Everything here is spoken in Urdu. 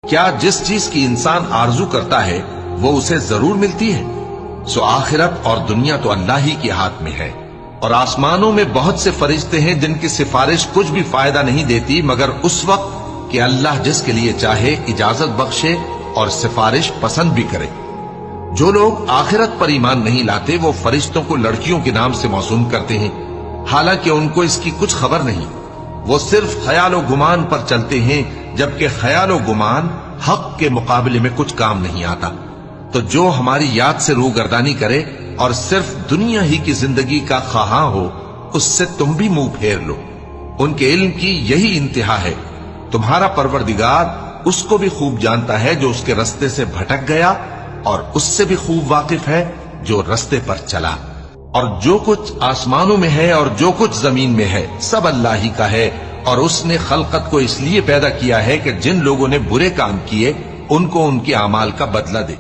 کیا جس چیز کی انسان آرزو کرتا ہے وہ اسے ضرور ملتی ہے؟ سو آخرت اور دنیا تو اللہ ہی کے ہاتھ میں ہے، اور آسمانوں میں بہت سے فرشتے ہیں جن کی سفارش کچھ بھی فائدہ نہیں دیتی مگر اس وقت کہ اللہ جس کے لیے چاہے اجازت بخشے اور سفارش پسند بھی کرے۔ جو لوگ آخرت پر ایمان نہیں لاتے وہ فرشتوں کو لڑکیوں کے نام سے موسوم کرتے ہیں، حالانکہ ان کو اس کی کچھ خبر نہیں۔ وہ صرف خیال و گمان پر چلتے ہیں، جبکہ خیال و گمان حق کے مقابلے میں کچھ کام نہیں آتا۔ تو جو ہماری یاد سے روگردانی کرے اور صرف دنیا ہی کی زندگی کا خواہاں ہو، اس سے تم بھی منہ پھیر لو۔ ان کے علم کی یہی انتہا ہے۔ تمہارا پروردگار اس کو بھی خوب جانتا ہے جو اس کے رستے سے بھٹک گیا، اور اس سے بھی خوب واقف ہے جو رستے پر چلا۔ اور جو کچھ آسمانوں میں ہے اور جو کچھ زمین میں ہے سب اللہ ہی کا ہے، اور اس نے خلقت کو اس لیے پیدا کیا ہے کہ جن لوگوں نے برے کام کیے ان کو ان کے اعمال کا بدلہ دے۔